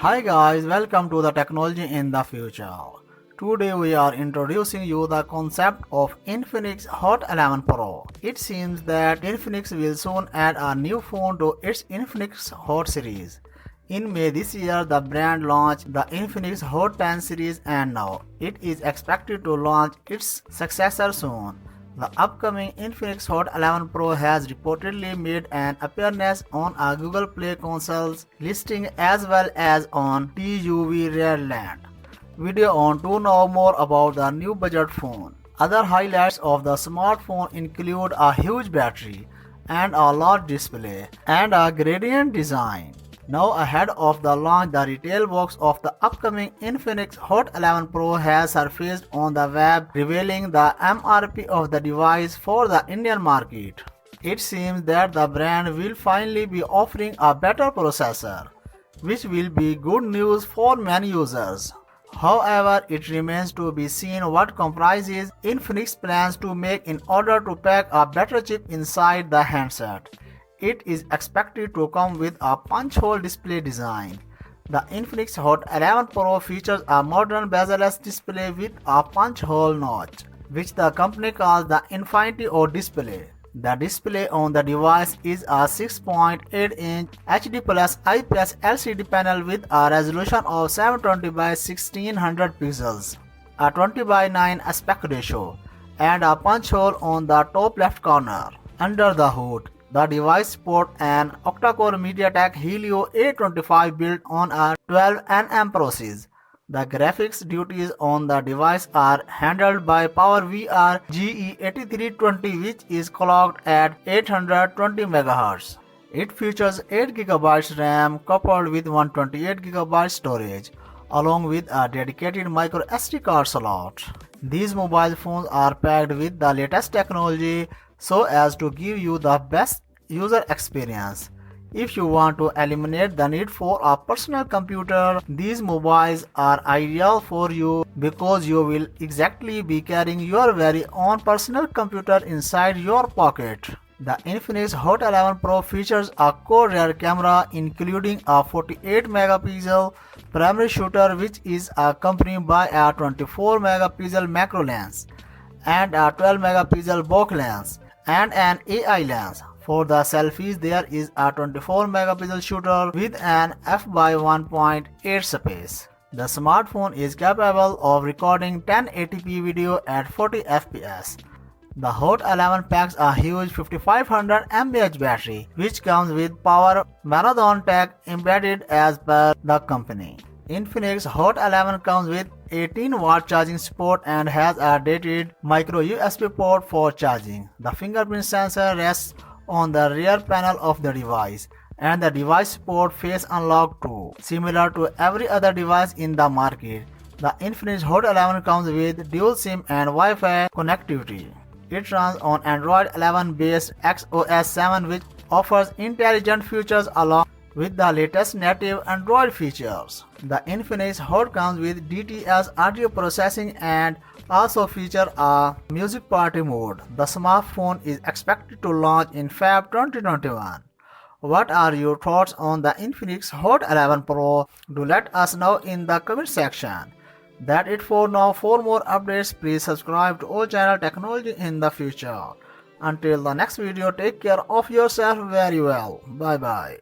Hi guys, welcome to the technology in the future. Today we are introducing you the concept of Infinix Hot 11 Pro. It seems that Infinix will soon add a new phone to its Infinix Hot series. In May this year, the brand launched the Infinix Hot 10 series and now it is expected to launch its successor soon. The upcoming Infinix Hot 11 Pro has reportedly made an appearance on a Google Play consoles listing as well as on TUV Redland video on to know more about the new budget phone. Other highlights of the smartphone include a huge battery and a large display and a gradient design. Now ahead of the launch, the retail box of the upcoming Infinix Hot 11 Pro has surfaced on the web, revealing the MRP of the device for the Indian market. It seems that the brand will finally be offering a better processor, which will be good news for many users. However, it remains to be seen what comprises Infinix plans to make in order to pack a better chip inside the handset. It is expected to come with a punch-hole display design. The Infinix Hot 11 Pro features a modern bezel-less display with a punch-hole notch, which the company calls the Infinity O display. The display on the device is a 6.8-inch HD Plus IPS LCD panel with a resolution of 720 by 1600 pixels, a 20 by 9 aspect ratio, and a punch hole on the top left corner. Under the hood, the device supports an octa-core MediaTek Helio A25 built on a 12nm processor. The graphics duties on the device are handled by PowerVR GE8320, which is clocked at 820 MHz. It features 8GB RAM coupled with 128GB storage, along with a dedicated micro SD card slot. These mobile phones are packed with the latest technology so as to give you the best user experience. If you want to eliminate the need for a personal computer, these mobiles are ideal for you because you will exactly be carrying your very own personal computer inside your pocket. The Infinix Hot 11 Pro features a core rear camera including a 48 megapixel primary shooter, which is accompanied by a 24 megapixel macro lens and a 12 megapixel bokeh lens and an AI lens. For the selfies, there is a 24 megapixel shooter with an f/1.8 space. The smartphone is capable of recording 1080p video at 40 fps. The Hot 11 packs a huge 5500 mAh battery, which comes with power marathon tech embedded as per the company. Infinix Hot 11 comes with 18-watt charging support and has a dedicated micro USB port for charging. The fingerprint sensor rests on the rear panel of the device, and the device supports face unlock too. Similar to every other device in the market, the Infinix Hot 11 comes with dual SIM and Wi-Fi connectivity. It runs on Android 11 based XOS 7, which offers intelligent features along with the latest native Android features. The Infinix Hot comes with DTS audio processing and also features a music party mode. The smartphone is expected to launch in Feb 2021. What are your thoughts on the Infinix Hot 11 Pro? Do let us know in the comment section. That's it for now. For more updates, please subscribe to our channel Technology in the Future. Until the next video, take care of yourself very well. Bye bye.